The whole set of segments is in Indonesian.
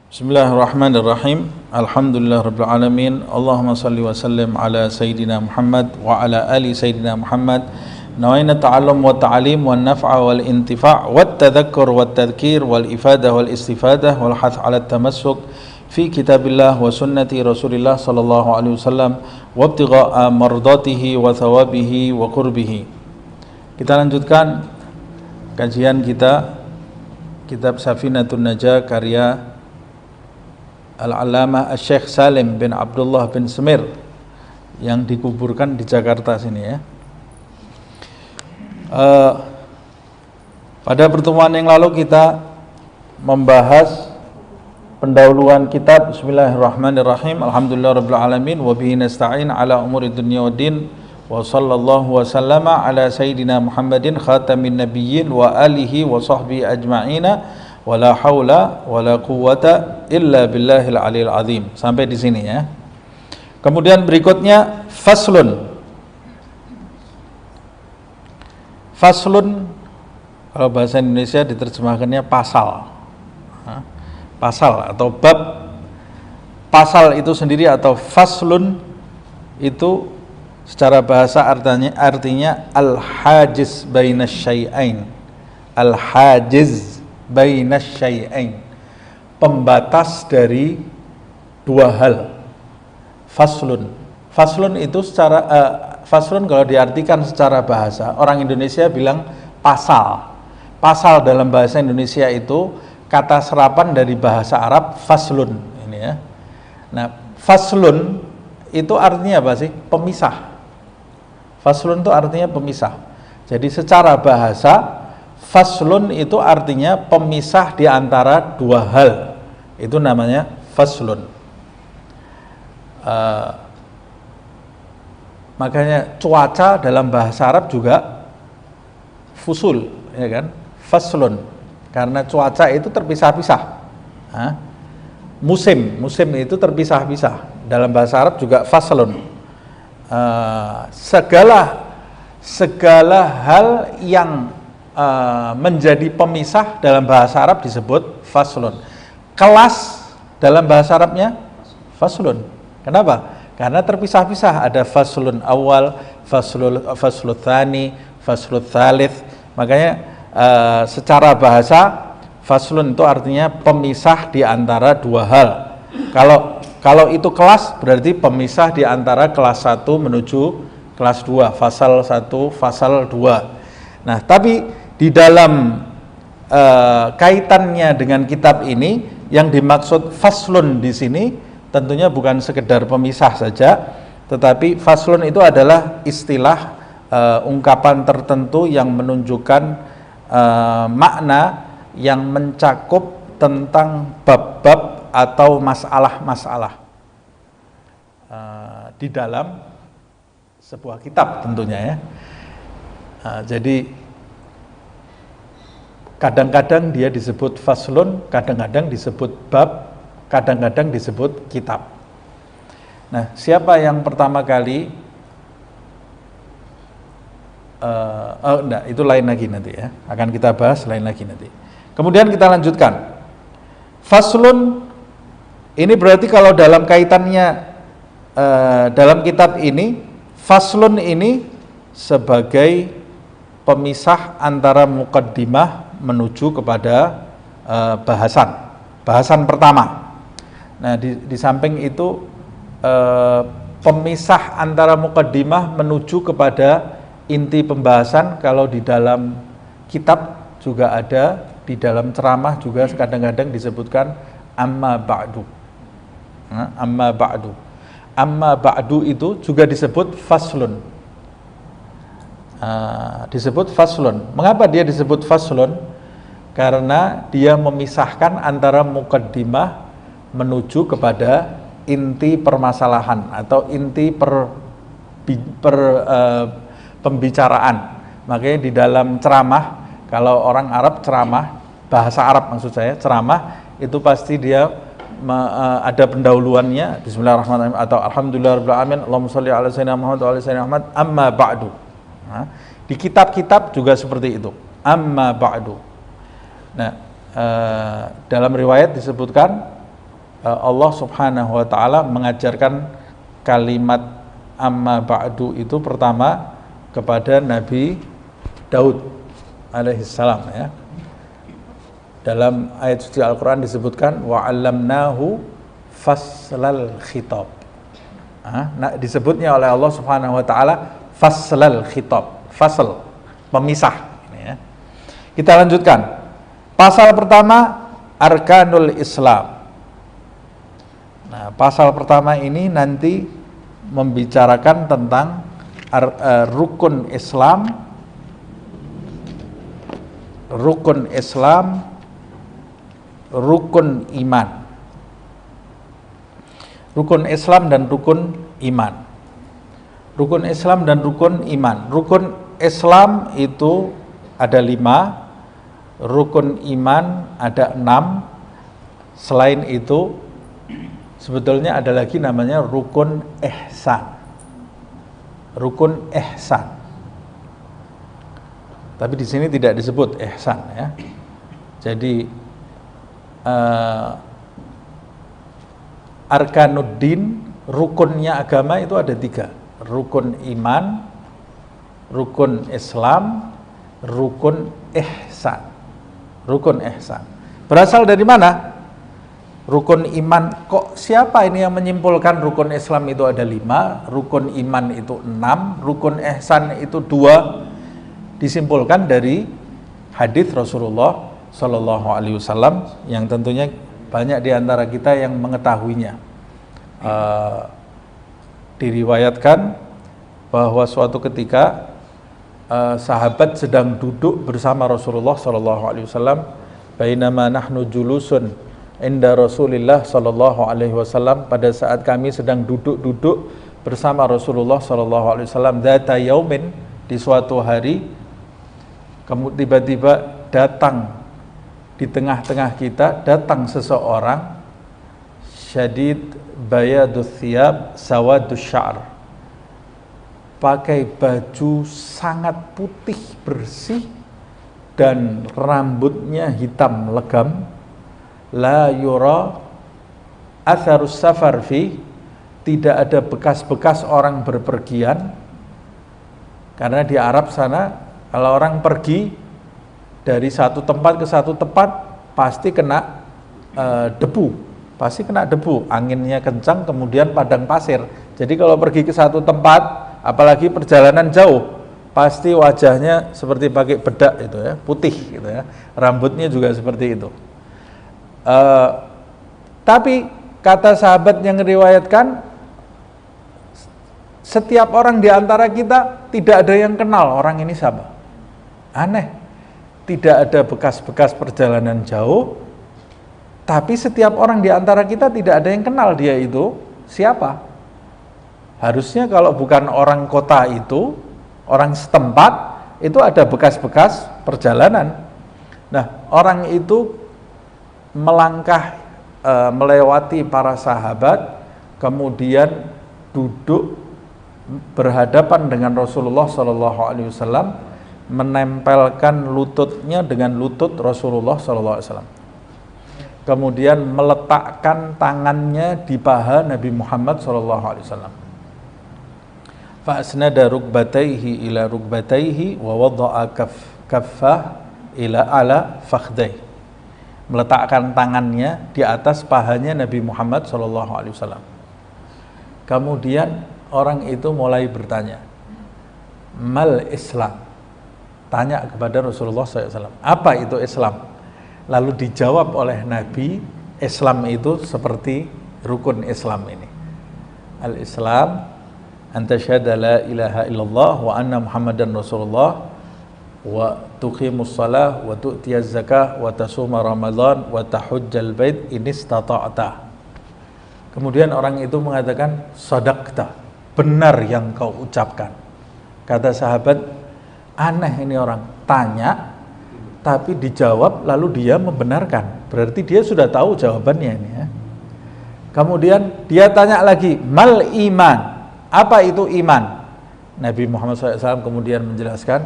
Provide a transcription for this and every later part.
Bismillahirrahmanirrahim. Alhamdulillahirabbil alamin. Allahumma shalli wa sallim ala sayyidina Muhammad wa ala ali sayyidina Muhammad. Nawaina ta'allum wa ta'alim wa naf'a wal intifa' wa tadhakkur wa tadhkir wal ifadah wal istifadah wal hath ala tamassuk fi kitabillah wa sunnati Rasulillah sallallahu alaihi wasallam wa ibtigha'a mardatihi wa thawabihi wa qurbihi. Kita lanjutkan kajian kita kitab Safinatun Najah karya Al-Allamah Syekh Salim bin Abdullah bin Semir yang dikuburkan di Jakarta sini ya. Pada pertemuan yang lalu kita membahas pendahuluan kitab. Bismillahirrahmanirrahim. Alhamdulillahirabbil alamin wa bihi nasta'in ala umuri dunya waddin wa sallallahu wa sallama ala sayyidina Muhammadin khatamin nabiyyin wa alihi wa sahbihi ajma'ina wala haula wala quwwata illa billahil aliyil azim. Sampai di sini ya. Kemudian berikutnya faslun. Faslun kalau bahasa Indonesia diterjemahkannya pasal. Pasal atau bab. Pasal itu sendiri atau faslun itu secara bahasa artinya al-hajiz bainas syai'ain. Al-hajiz bainas syai'ain, pembatas dari dua hal. Faslun itu secara faslun kalau diartikan secara bahasa, orang Indonesia bilang pasal. Pasal dalam bahasa Indonesia itu kata serapan dari bahasa Arab faslun ini ya. Nah, faslun itu artinya apa sih? Pemisah. Faslun itu artinya pemisah. Jadi secara bahasa faslun itu artinya pemisah di antara dua hal. Itu namanya faslun. Makanya cuaca dalam bahasa Arab juga fusul, ya kan? Faslun. Karena cuaca itu terpisah-pisah. Musim itu terpisah-pisah. Dalam bahasa Arab juga faslun. Segala hal yang menjadi pemisah dalam bahasa Arab disebut faslun. Kelas dalam bahasa Arabnya faslun. Kenapa? Karena terpisah-pisah. Ada faslun awal, faslul tsani, faslul tsalits. Makanya secara bahasa faslun itu artinya pemisah di antara dua hal. Kalau itu kelas berarti pemisah di antara kelas 1 menuju kelas 2, fasal 1, fasal 2. Nah, tapi di dalam kaitannya dengan kitab ini yang dimaksud faslun di sini tentunya bukan sekedar pemisah saja, tetapi faslun itu adalah istilah ungkapan tertentu yang menunjukkan makna yang mencakup tentang bab-bab atau masalah-masalah di dalam sebuah kitab tentunya ya. Jadi kadang-kadang dia disebut faslun, kadang-kadang disebut bab, kadang-kadang disebut kitab. Nah, siapa yang pertama kali itu lain lagi nanti ya. Akan kita bahas lain lagi nanti. Kemudian kita lanjutkan. Faslun ini berarti kalau dalam kaitannya dalam kitab ini, faslun ini sebagai pemisah antara muqaddimah menuju kepada bahasan pertama. Nah, di samping itu pemisah antara muqaddimah menuju kepada inti pembahasan. Kalau di dalam kitab juga ada, di dalam ceramah juga kadang-kadang disebutkan amma ba'du. Amma ba'du. Amma ba'du itu juga disebut faslun. Disebut faslun. Mengapa dia disebut faslun? Karena dia memisahkan antara muqaddimah menuju kepada inti permasalahan atau inti pembicaraan. Makanya di dalam ceramah, kalau orang Arab ceramah, bahasa Arab maksud saya, ceramah itu pasti dia ada pendahuluannya bismillahirrahmanirrahim atau alhamdulillahirabbil alamin, Allahumma shalli ala sayyidina Muhammad wa ala sayyidina Muhammad, amma ba'du. Di kitab-kitab juga seperti itu, amma ba'du. Nah, dalam riwayat disebutkan Allah Subhanahu wa taala mengajarkan kalimat amma ba'du itu pertama kepada Nabi Daud alaihissalam ya. Dalam ayat suci Al-Qur'an disebutkan wa 'allamnahu faslal khitab. Nah, disebutnya oleh Allah Subhanahu wa taala faslal khitab, fasl, pemisah ya. Kita lanjutkan. Pasal pertama arkanul Islam. Nah, pasal pertama ini nanti membicarakan tentang rukun Islam, rukun iman. Rukun Islam dan rukun iman. Rukun Islam dan rukun iman. Rukun Islam itu ada 5, rukun iman ada 6. Selain itu sebetulnya ada lagi namanya rukun ihsan. Rukun ihsan. Tapi di sini tidak disebut ihsan ya. Jadi arkanuddin, rukunnya agama itu ada 3. Rukun iman, rukun Islam, rukun ihsan. Rukun ihsan. Berasal dari mana? Rukun iman, kok siapa ini yang menyimpulkan rukun Islam itu ada 5, rukun iman itu 6, rukun ihsan itu 2? Disimpulkan dari hadis Rasulullah Shallallahu Alaihi Wasallam yang tentunya banyak di antara kita yang mengetahuinya. Diriwayatkan bahwa suatu ketika sahabat sedang duduk bersama Rasulullah Shallallahu Alaihi Wasallam, bainama nahnu julusun inda Rasulillah Shallallahu Alaihi Wasallam, pada saat kami sedang duduk-duduk bersama Rasulullah Shallallahu Alaihi Wasallam, dzata yaumin, di suatu hari, kemudian tiba-tiba datang di tengah-tengah kita, datang seseorang syadid bayadus thiyab sawadus sya'ar, pakai baju sangat putih bersih dan rambutnya hitam legam, la yura atharus safar fi, tidak ada bekas-bekas orang berpergian, karena di Arab sana kalau orang pergi dari satu tempat ke satu tempat pasti kena debu, pasti kena debu, anginnya kencang, kemudian padang pasir. Jadi kalau pergi ke satu tempat, apalagi perjalanan jauh, pasti wajahnya seperti pakai bedak itu ya, putih gitu ya, rambutnya juga seperti itu. Tapi kata sahabat yang meriwayatkan, setiap orang di antara kita tidak ada yang kenal orang ini siapa. Aneh. Tidak ada bekas-bekas perjalanan jauh, tapi setiap orang di antara kita tidak ada yang kenal dia itu siapa. Harusnya kalau bukan orang kota itu, orang setempat, itu ada bekas-bekas perjalanan. Nah, orang itu melangkah melewati para sahabat, kemudian duduk berhadapan dengan Rasulullah SAW, menempelkan lututnya dengan lutut Rasulullah SAW. Kemudian meletakkan tangannya di paha Nabi Muhammad SAW. Fa'asnada rukbatayhi ila rukbatayhi wa wada'a kaffah ila ala fakhdai. Meletakkan tangannya di atas pahanya Nabi Muhammad SAW. Kemudian orang itu mulai bertanya, mal Islam? Tanya kepada Rasulullah SAW, apa itu Islam? Lalu dijawab oleh Nabi, Islam itu seperti rukun Islam ini. Al-Islam anta syahada la ilaha illallah wa anna muhammadan rasulullah wa tuqimus salah wa tu'tiyaz zakah wa tasuma ramadan wa tahujjal bait in istata'ta. Kemudian orang itu mengatakan, sadaqta, benar yang kau ucapkan. Kata sahabat, aneh ini orang, tanya tapi dijawab lalu dia membenarkan, berarti dia sudah tahu jawabannya ini ya. Kemudian dia tanya lagi, mal iman, apa itu iman? Nabi Muhammad SAW kemudian menjelaskan,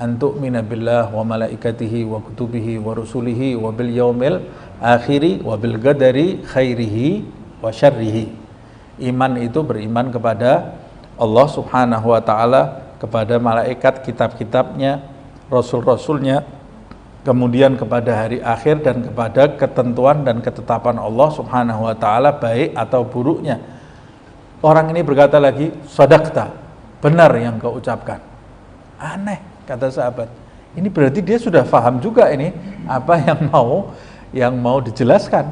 antu'mina billah wa malaikatihi wa kutubihi wa rusulihi wa bil yaumil akhiri wa bil qadari khairihi wa syarrihi. Iman itu beriman kepada Allah Subhanahu wa taala, kepada malaikat, kitab-kitabnya, rasul-rasulnya, kemudian kepada hari akhir dan kepada ketentuan dan ketetapan Allah Subhanahu wa taala baik atau buruknya. Orang ini berkata lagi, "Shadaqta." Benar yang kau ucapkan. Aneh, kata sahabat. Ini berarti dia sudah paham juga ini apa yang mau dijelaskan.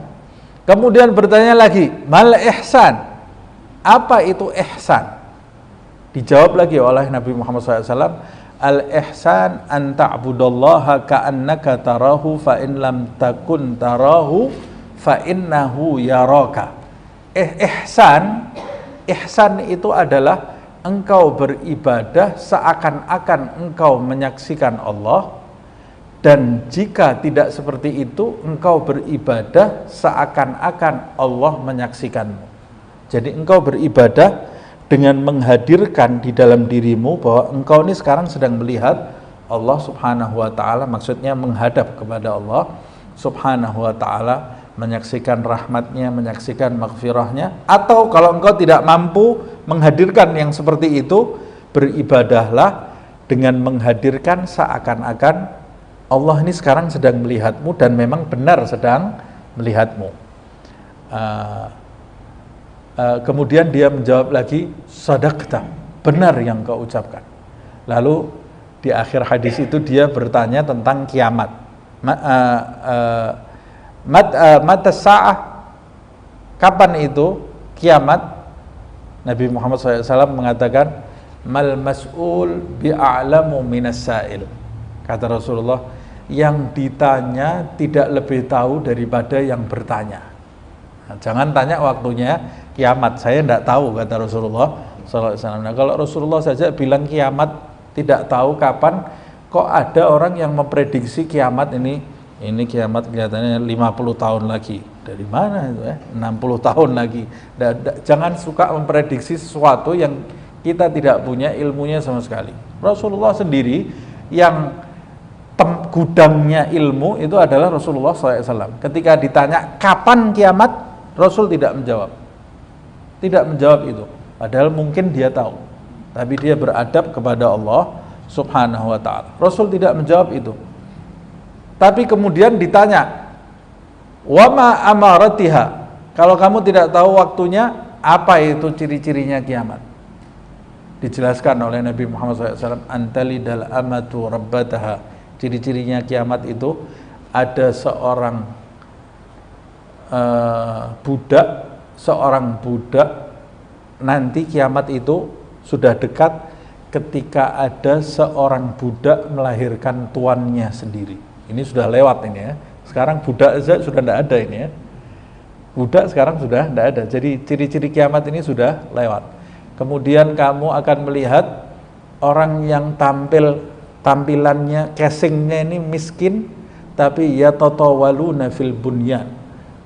Kemudian bertanya lagi, "Mal ihsan?" Apa itu ihsan? Dijawab lagi oleh Nabi Muhammad SAW, "Al-ihsan an ta'budallaha ka'annaka tarahu fa in lam takun tarahu fa innahu yaraka." Ihsan itu adalah engkau beribadah seakan-akan engkau menyaksikan Allah, dan jika tidak seperti itu engkau beribadah seakan-akan Allah menyaksikanmu. Jadi engkau beribadah dengan menghadirkan di dalam dirimu bahwa engkau ini sekarang sedang melihat Allah Subhanahu wa taala, maksudnya menghadap kepada Allah Subhanahu wa taala, menyaksikan rahmatnya, menyaksikan maghfirahnya. Atau kalau engkau tidak mampu menghadirkan yang seperti itu, beribadahlah dengan menghadirkan seakan-akan Allah ini sekarang sedang melihatmu dan memang benar sedang melihatmu. Kemudian dia menjawab lagi, "Shadaqta." Benar yang kau ucapkan. Lalu di akhir hadis itu dia bertanya tentang kiamat. Mata sa'ah, kapan itu kiamat? Nabi Muhammad SAW mengatakan, "Mal mas'ul bi'a'lamu minas sa'il." Kata Rasulullah, yang ditanya tidak lebih tahu daripada yang bertanya. Nah, jangan tanya waktunya kiamat, saya tidak tahu, kata Rasulullah SAW. Nah, kalau Rasulullah saja bilang kiamat tidak tahu kapan, kok ada orang yang memprediksi kiamat ini kiamat kelihatannya 50 tahun lagi. Dari mana itu 60 tahun lagi. Jangan suka memprediksi sesuatu yang kita tidak punya ilmunya sama sekali. Rasulullah sendiri yang gudangnya ilmu itu adalah Rasulullah SAW. Ketika ditanya kapan kiamat, Rasul tidak menjawab. Tidak menjawab itu. Padahal mungkin dia tahu. Tapi dia beradab kepada Allah Subhanahu wa ta'ala. Rasul tidak menjawab itu. Tapi kemudian ditanya, "Wama amaratiha?" Kalau kamu tidak tahu waktunya, apa itu ciri-cirinya kiamat? Dijelaskan oleh Nabi Muhammad SAW, "Antalidal amatu rabbataha." Ciri-cirinya kiamat itu ada seorang budak, nanti kiamat itu sudah dekat ketika ada seorang budak melahirkan tuannya sendiri. Ini sudah lewat ini ya. Sekarang budak saja sudah tidak ada ini ya. Budak sekarang sudah tidak ada. Jadi ciri-ciri kiamat ini sudah lewat. Kemudian kamu akan melihat orang yang tampilannya, casingnya ini miskin, tapi ya tatawaluna fil bunyan,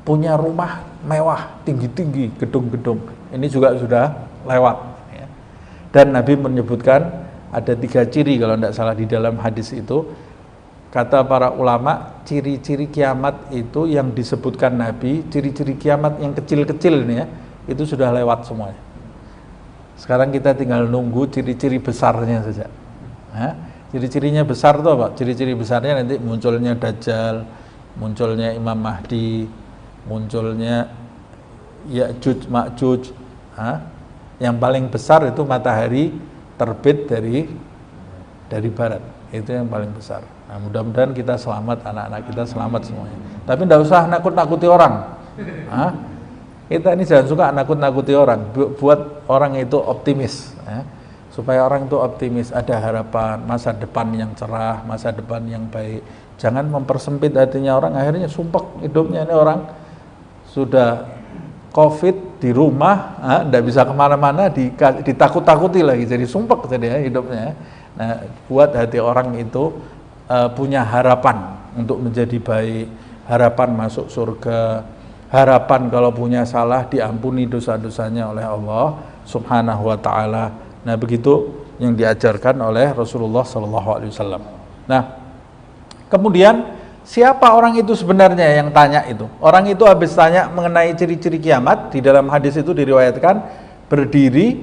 punya rumah mewah, tinggi-tinggi, gedung-gedung. Ini juga sudah lewat ya. Dan Nabi menyebutkan ada 3 ciri kalau tidak salah di dalam hadis itu. Kata para ulama, ciri-ciri kiamat itu yang disebutkan Nabi, ciri-ciri kiamat yang kecil-kecil ini ya, itu sudah lewat semuanya. Sekarang kita tinggal nunggu ciri-ciri besarnya saja. Ciri-cirinya besar itu apa? Ciri-ciri besarnya nanti munculnya Dajjal, munculnya Imam Mahdi, munculnya Ya'juj Ma'juj. Yang paling besar itu matahari terbit dari barat. Itu yang paling besar. Nah, mudah-mudahan kita selamat, anak-anak kita selamat semuanya. Tapi tidak usah nakut-nakuti orang. Kita ini jangan suka nakut-nakuti orang. Buat orang itu optimis. Supaya orang itu optimis, ada harapan, masa depan yang cerah, masa depan yang baik. Jangan mempersempit hatinya orang, akhirnya sumpek hidupnya. Ini orang sudah COVID di rumah, tidak bisa kemana-mana, ditakut-takuti lagi, jadi sumpek jadi hidupnya. Nah, buat hati orang itu punya harapan untuk menjadi baik, harapan masuk surga, harapan kalau punya salah diampuni dosa-dosanya oleh Allah Subhanahu wa ta'ala. Nah, begitu yang diajarkan oleh Rasulullah SAW. Nah, kemudian siapa orang itu sebenarnya yang tanya itu? Orang itu habis tanya mengenai ciri-ciri kiamat, di dalam hadis itu diriwayatkan berdiri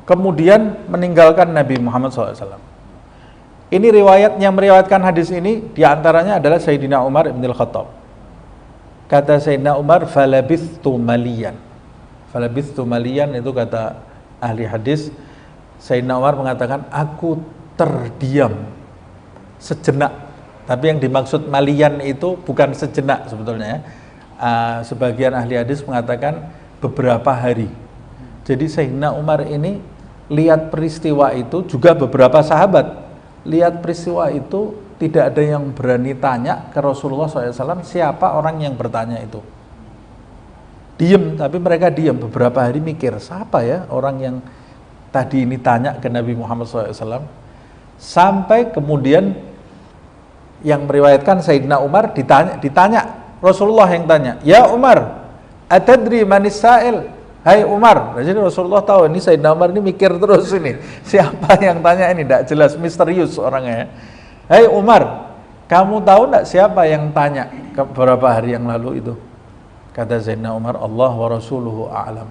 kemudian meninggalkan Nabi Muhammad SAW. Ini riwayat yang meriwayatkan hadis ini diantaranya adalah Sayyidina Umar bin Al-Khattab. Kata Sayyidina Umar, falabithtu maliyan. Falabithtu maliyan itu kata ahli hadis, Sayyidina Umar mengatakan, aku terdiam sejenak. Tapi yang dimaksud malian itu bukan sejenak sebetulnya. Sebagian ahli hadis mengatakan beberapa hari. Jadi Sayyidina Umar ini lihat peristiwa itu, juga beberapa sahabat lihat peristiwa itu, tidak ada yang berani tanya ke Rasulullah SAW siapa orang yang bertanya itu. Diem, tapi mereka diem beberapa hari mikir, siapa ya orang yang tadi ini tanya ke Nabi Muhammad SAW. Sampai kemudian yang meriwayatkan Sayyidina Umar ditanya Rasulullah yang tanya, ya Umar, atadri manis sa'il? Hai Umar. Jadi Rasulullah tahu ini Sayyidina Umar ini mikir terus ini, siapa yang tanya ini, tidak jelas, misterius orangnya. Hai Umar, kamu tahu tidak siapa yang tanya beberapa hari yang lalu itu? Kata Sayyidina Umar, Allah wa rasuluhu a'lam.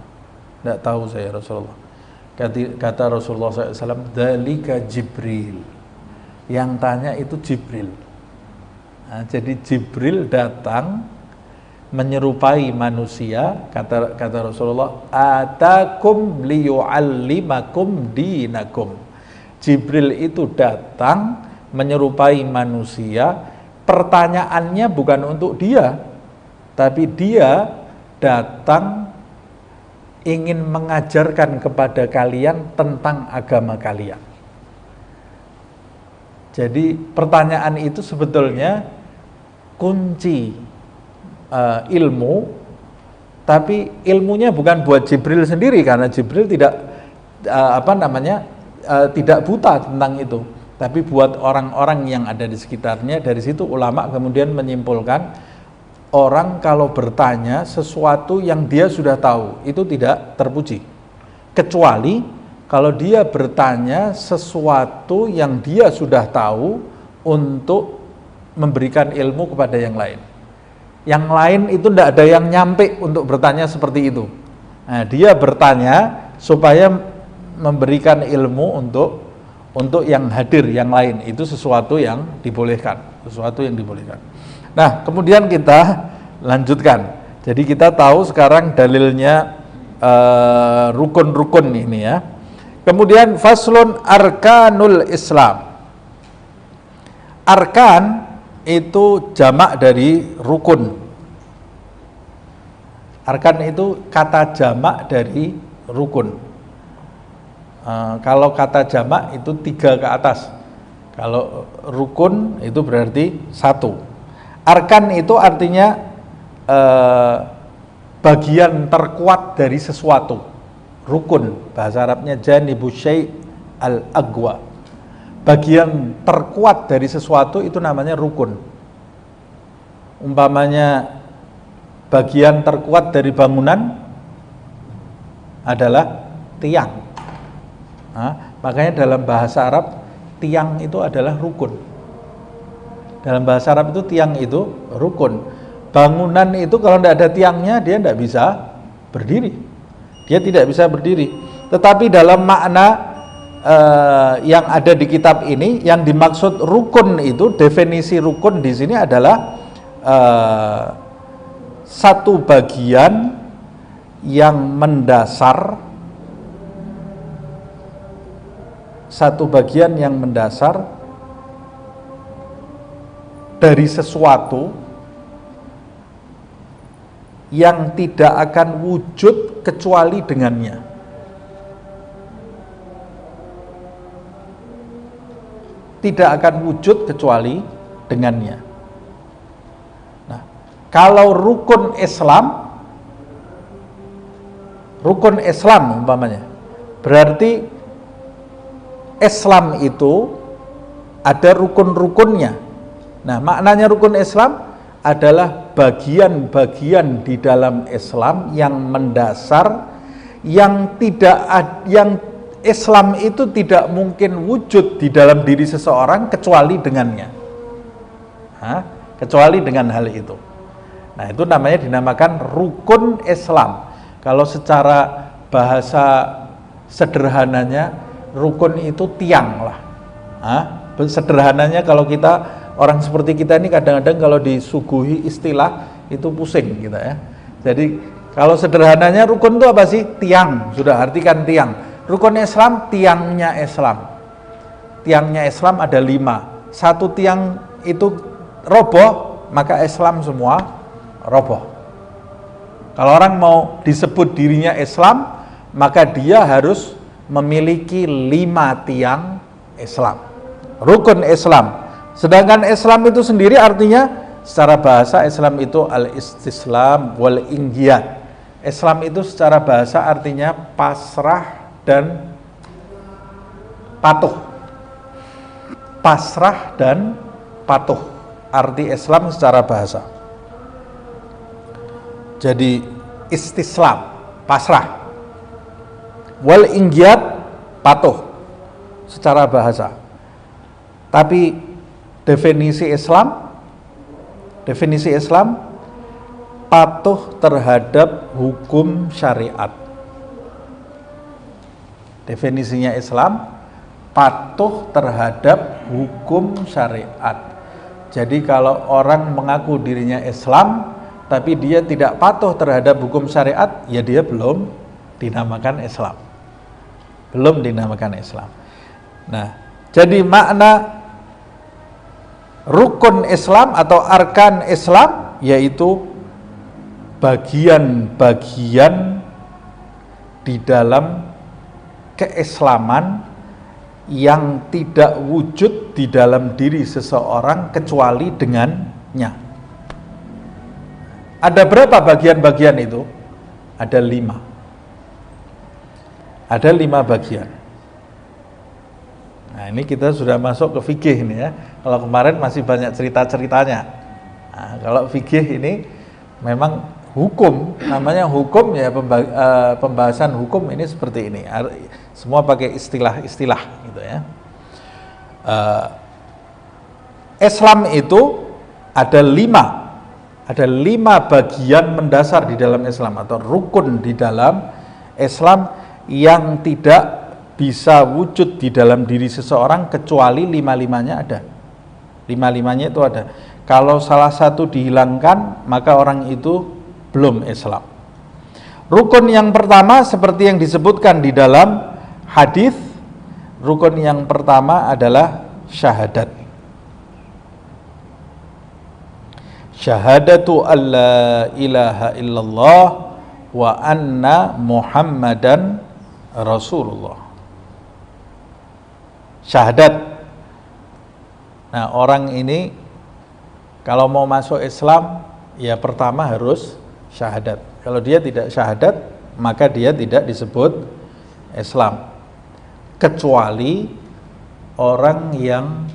Tidak tahu saya Rasulullah. Kata Rasulullah SAW, dzalika Jibril. Yang tanya itu Jibril. Nah, jadi Jibril datang menyerupai manusia, kata Rasulullah, atakum liyu'allimakum dinakum. Jibril itu datang menyerupai manusia, pertanyaannya bukan untuk dia, tapi dia datang ingin mengajarkan kepada kalian tentang agama kalian. Jadi pertanyaan itu sebetulnya kunci ilmu, tapi ilmunya bukan buat Jibril sendiri, karena Jibril tidak tidak buta tentang itu, tapi buat orang-orang yang ada di sekitarnya. Dari situ ulama kemudian menyimpulkan, orang kalau bertanya sesuatu yang dia sudah tahu itu tidak terpuji, kecuali kalau dia bertanya sesuatu yang dia sudah tahu untuk memberikan ilmu kepada yang lain. Yang lain itu tidak ada yang nyampe untuk bertanya seperti itu. Nah, dia bertanya supaya memberikan ilmu untuk yang hadir, yang lain. Itu sesuatu yang dibolehkan, Nah, kemudian kita lanjutkan. Jadi kita tahu sekarang dalilnya rukun-rukun ini ya. Kemudian faslun arkanul Islam. Arkan itu jamak dari rukun. Arkan itu kata jamak dari rukun. Kalau kata jamak itu 3 ke atas. Kalau rukun itu berarti 1. Arkan itu artinya bagian terkuat dari sesuatu. Rukun, bahasa Arabnya janibu syai' al-aqwa. Bagian terkuat dari sesuatu itu namanya rukun. Umpamanya bagian terkuat dari bangunan adalah tiang. Makanya dalam bahasa Arab tiang itu adalah rukun. Dalam bahasa Arab itu tiang itu rukun. Bangunan itu kalau tidak ada tiangnya dia tidak bisa berdiri. Dia tidak bisa berdiri. Tetapi dalam makna yang ada di kitab ini, yang dimaksud rukun itu, definisi rukun di sini adalah satu bagian yang mendasar, dari sesuatu yang tidak akan wujud kecuali dengannya. Tidak akan wujud kecuali dengannya. Nah, kalau rukun Islam umpamanya, berarti Islam itu ada rukun-rukunnya. Nah, maknanya rukun Islam adalah bagian-bagian di dalam Islam yang mendasar, yang Islam itu tidak mungkin wujud di dalam diri seseorang kecuali dengannya. kecuali dengan hal itu. Nah, itu namanya dinamakan rukun Islam. Kalau secara bahasa sederhananya, rukun itu tiang lah. Sederhananya kalau kita, orang seperti kita ini kadang-kadang kalau disuguhi istilah itu pusing kita ya. Jadi kalau sederhananya rukun itu apa sih? Tiang, sudah artikan tiang. Rukun Islam, tiangnya Islam. Tiangnya Islam ada 5. Satu tiang itu roboh, maka Islam semua roboh. Kalau orang mau disebut dirinya Islam, maka dia harus memiliki 5 tiang Islam, rukun Islam. Sedangkan Islam itu sendiri artinya secara bahasa Islam itu al-istislam wal inqiyad. Islam itu secara bahasa artinya pasrah dan patuh. Pasrah dan patuh arti Islam secara bahasa. Jadi istislam, pasrah. Wal inqiyad, patuh secara bahasa. Tapi definisi Islam patuh terhadap hukum syariat. Definisinya Islam patuh terhadap hukum syariat. Jadi kalau orang mengaku dirinya Islam tapi dia tidak patuh terhadap hukum syariat, ya dia belum dinamakan Islam. Belum dinamakan Islam. Nah, jadi makna rukun Islam atau arkan Islam yaitu bagian-bagian di dalam keislaman yang tidak wujud di dalam diri seseorang kecuali dengannya. Ada berapa bagian-bagian itu? Ada 5. Ada 5 bagian. Nah, ini kita sudah masuk ke fikih ini ya. Kalau kemarin masih banyak cerita-ceritanya. Nah, kalau fikih ini memang hukum, namanya hukum ya, pembahasan hukum ini seperti ini. Semua pakai istilah-istilah gitu ya. Islam itu ada 5 bagian mendasar di dalam Islam atau rukun di dalam Islam yang tidak bisa wujud di dalam diri seseorang kecuali 5-5-nya ada. 5-5-nya itu ada. Kalau salah satu dihilangkan, maka orang itu belum Islam. Rukun yang pertama seperti yang disebutkan di dalam hadis, rukun yang pertama adalah syahadat. Syahadatu alla ilaha illallah wa anna Muhammadan Rasulullah. Syahadat. Nah, orang ini kalau mau masuk Islam, ya pertama harus syahadat. Kalau dia tidak syahadat, maka dia tidak disebut Islam. Kecuali orang yang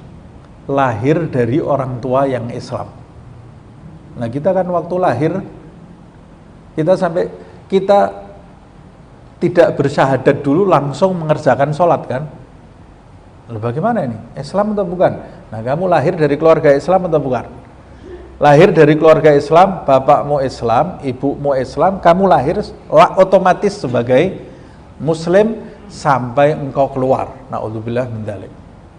lahir dari orang tua yang Islam. Nah, kita kan waktu lahir kita tidak bersyahadat dulu langsung mengerjakan sholat kan? Lalu bagaimana ini? Islam atau bukan? Nah, kamu lahir dari keluarga Islam atau bukan? Lahir dari keluarga Islam, bapakmu Islam, ibumu Islam, kamu lahir otomatis sebagai Muslim sampai engkau keluar. Na'udzubillah min dzalik.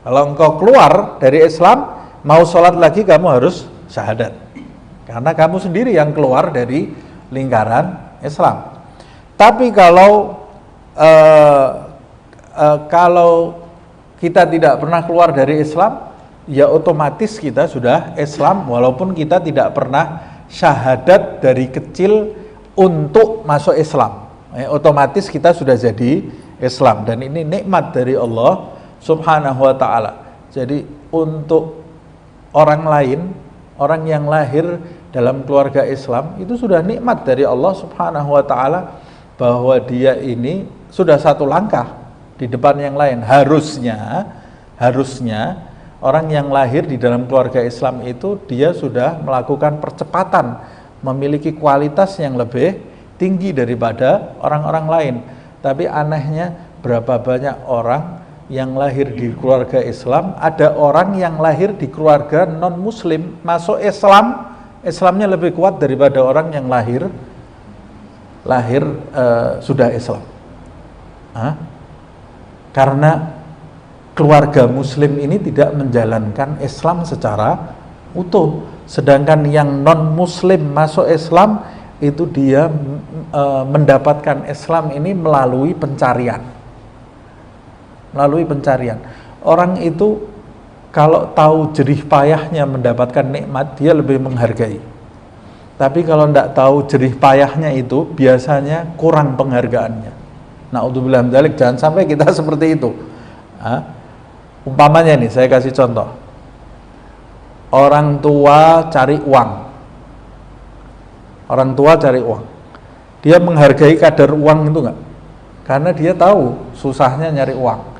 Kalau engkau keluar dari Islam, mau sholat lagi kamu harus syahadat. Karena kamu sendiri yang keluar dari lingkaran Islam. Tapi kalau kita tidak pernah keluar dari Islam, ya otomatis kita sudah Islam walaupun kita tidak pernah syahadat dari kecil untuk masuk Islam. Otomatis kita sudah jadi Islam dan ini nikmat dari Allah Subhanahu wa taala. Jadi untuk orang lain, orang yang lahir dalam keluarga Islam itu sudah nikmat dari Allah Subhanahu wa taala bahwa dia ini sudah satu langkah di depan yang lain. Harusnya orang yang lahir di dalam keluarga Islam itu dia sudah melakukan percepatan, memiliki kualitas yang lebih tinggi daripada orang-orang lain. Tapi anehnya berapa banyak orang yang lahir di keluarga Islam, ada orang yang lahir di keluarga non-muslim, masuk Islam, Islamnya lebih kuat daripada orang yang lahir sudah Islam. Karena keluarga muslim ini tidak menjalankan Islam secara utuh, sedangkan yang non-muslim masuk Islam itu dia mendapatkan Islam ini melalui pencarian. Orang itu kalau tahu jerih payahnya mendapatkan nikmat, dia lebih menghargai. Tapi kalau tidak tahu jerih payahnya itu, biasanya kurang penghargaannya. Na'udzubillah min dzalik, jangan sampai kita seperti itu. Umpamanya nih, saya kasih contoh. Orang tua cari uang. Dia menghargai kadar uang itu enggak? Karena dia tahu susahnya nyari uang.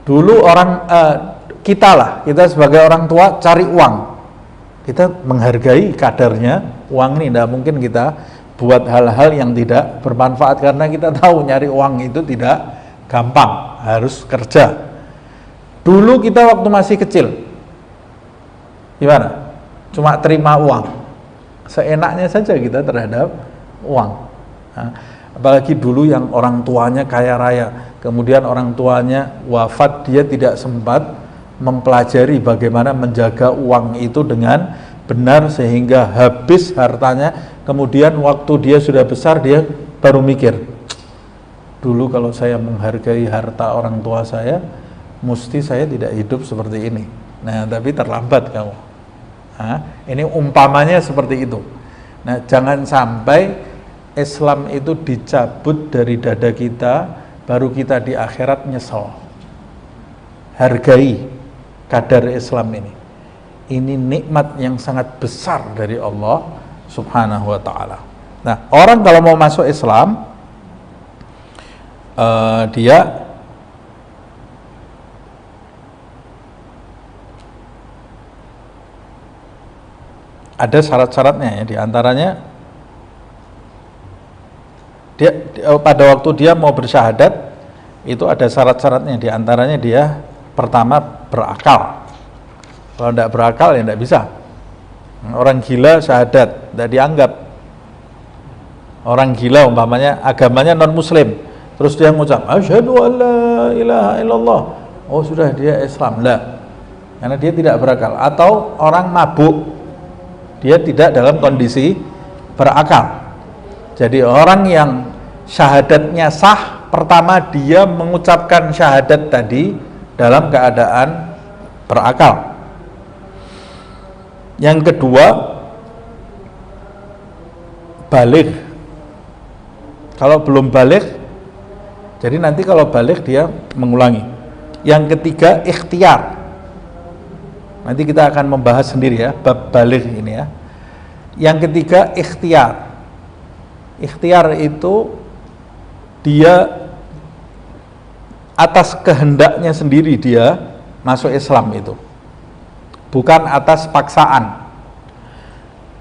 Dulu kita sebagai orang tua cari uang, kita menghargai kadarnya uang ini. Tidak mungkin kita buat hal-hal yang tidak bermanfaat, karena kita tahu nyari uang itu tidak gampang, harus kerja. Dulu kita waktu masih kecil gimana? Cuma terima uang, seenaknya saja kita terhadap uang. Apalagi dulu yang orang tuanya kaya raya, kemudian orang tuanya wafat, dia tidak sempat mempelajari bagaimana menjaga uang itu dengan benar sehingga habis hartanya. Kemudian waktu dia sudah besar, dia baru mikir, dulu kalau saya menghargai harta orang tua saya, mesti saya tidak hidup seperti ini. Nah, tapi terlambat kamu. Ini umpamanya seperti itu. Nah, jangan sampai Islam itu dicabut dari dada kita, baru kita di akhirat nyesel. Hargai kadar Islam ini. Ini nikmat yang sangat besar dari Allah Subhanahu wa ta'ala. Nah, orang kalau mau masuk Islam, dia ada syarat-syaratnya ya, diantaranya dia pada waktu dia mau bersyahadat itu ada syarat-syaratnya, diantaranya dia pertama berakal. Kalau tidak berakal ya tidak bisa. Orang gila syahadat tidak dianggap. Orang gila umpamanya agamanya non muslim, terus dia mengucap asyhadu alla ilaha illallah, oh sudah dia Islam. Lah, karena dia tidak berakal. Atau orang mabuk, dia tidak dalam kondisi berakal. Jadi orang yang syahadatnya sah, pertama dia mengucapkan syahadat tadi dalam keadaan berakal. Yang kedua, baligh. Kalau belum baligh, jadi nanti kalau baligh dia mengulangi. Yang ketiga, ikhtiar. Nanti kita akan membahas sendiri ya bab baligh ini ya. Yang ketiga, ikhtiar. Ikhtiar itu dia atas kehendaknya sendiri dia masuk Islam itu, bukan atas paksaan.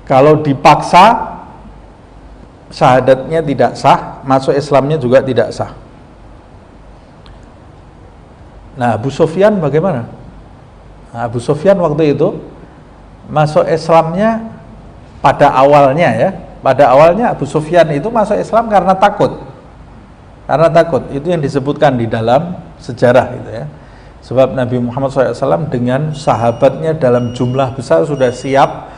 Kalau dipaksa, syahadatnya tidak sah, masuk Islamnya juga tidak sah. Nah, Abu Sufyan bagaimana? Nah, Abu Sufyan waktu itu masuk Islamnya pada awalnya ya. Pada awalnya Abu Sufyan itu masuk Islam karena takut. Karena takut, itu yang disebutkan di dalam sejarah itu ya. Sebab Nabi Muhammad SAW dengan sahabatnya dalam jumlah besar sudah siap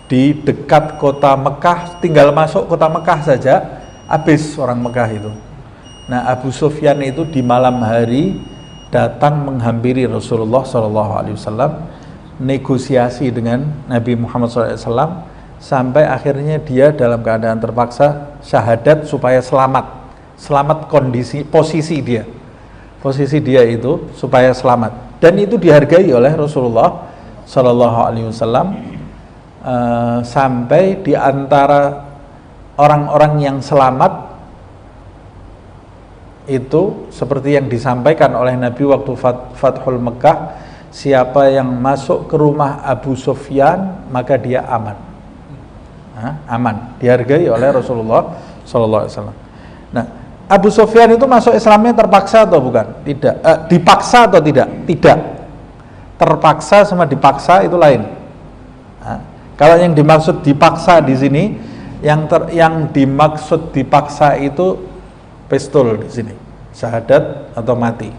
di dekat kota Mekah, tinggal masuk kota Mekah saja habis orang Mekah itu. Nah, Abu Sufyan itu di malam hari datang menghampiri Rasulullah SAW, negosiasi dengan Nabi Muhammad SAW, sampai akhirnya dia dalam keadaan terpaksa syahadat supaya selamat posisi dia itu supaya selamat, dan itu dihargai oleh Rasulullah SAW. Sampai di antara orang-orang yang selamat itu seperti yang disampaikan oleh Nabi waktu Fathul Mekah, siapa yang masuk ke rumah Abu Sufyan maka dia aman, dihargai oleh Rasulullah SAW. Nah, Abu Sufyan itu masuk Islamnya terpaksa atau bukan? Tidak. Dipaksa atau tidak? Tidak. Terpaksa sama dipaksa itu lain. Nah, kalau yang dimaksud dipaksa di sini, yang dimaksud dipaksa itu pistol di sini, syahadat atau mati.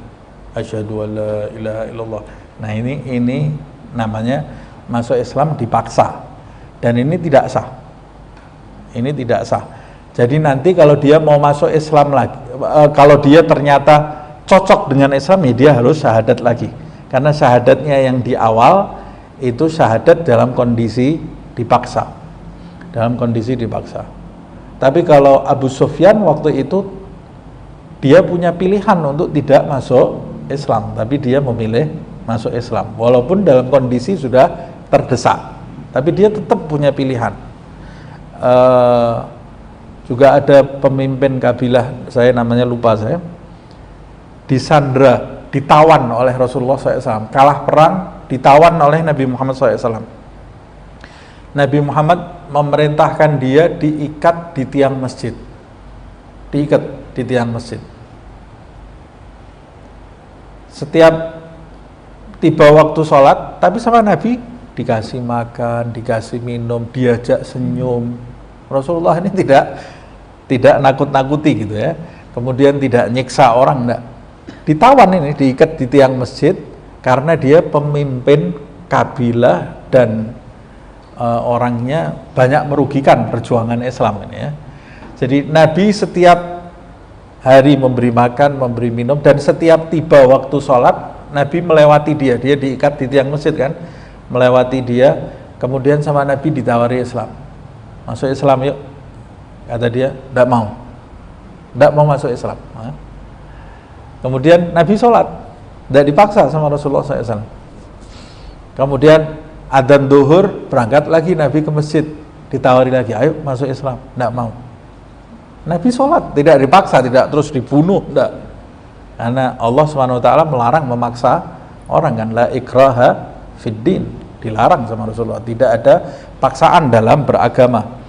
Asyhadu alla ilaha illallah. Nah ini namanya masuk Islam dipaksa, dan ini tidak sah. Ini tidak sah. Jadi nanti kalau dia mau masuk Islam lagi, kalau dia ternyata cocok dengan Islam, ya dia harus syahadat lagi. Karena syahadatnya yang di awal itu syahadat dalam kondisi dipaksa. Dalam kondisi dipaksa. Tapi kalau Abu Sufyan waktu itu dia punya pilihan untuk tidak masuk Islam, tapi dia memilih masuk Islam. Walaupun dalam kondisi sudah terdesak, tapi dia tetap punya pilihan. Juga ada pemimpin kabilah, saya namanya lupa saya, disandra, ditawan oleh Rasulullah SAW, kalah perang, ditawan oleh Nabi Muhammad SAW. Nabi Muhammad memerintahkan dia diikat di tiang masjid, diikat di tiang masjid. Setiap tiba waktu sholat, tapi sama Nabi dikasih makan, dikasih minum, diajak senyum. Rasulullah ini tidak nakut-nakuti gitu ya, kemudian tidak nyiksa orang, enggak. Ditawan ini, diikat di tiang masjid karena dia pemimpin kabilah dan orangnya banyak merugikan perjuangan Islam ini ya. Jadi Nabi setiap hari memberi makan, memberi minum, dan setiap tiba waktu sholat Nabi melewati dia diikat di tiang masjid kan, melewati dia, kemudian sama Nabi ditawari Islam, masuk Islam yuk. Kata dia, tidak mau masuk Islam. Kemudian Nabi sholat, tidak dipaksa sama Rasulullah SAW. Kemudian adzan duhur, berangkat lagi Nabi ke masjid, ditawari lagi, ayo masuk Islam, tidak mau. Nabi sholat, tidak dipaksa, tidak terus dibunuh, tidak. Karena Allah SWT melarang memaksa orang kan, la ikraha fiddin, dilarang sama Rasulullah, tidak ada paksaan dalam beragama.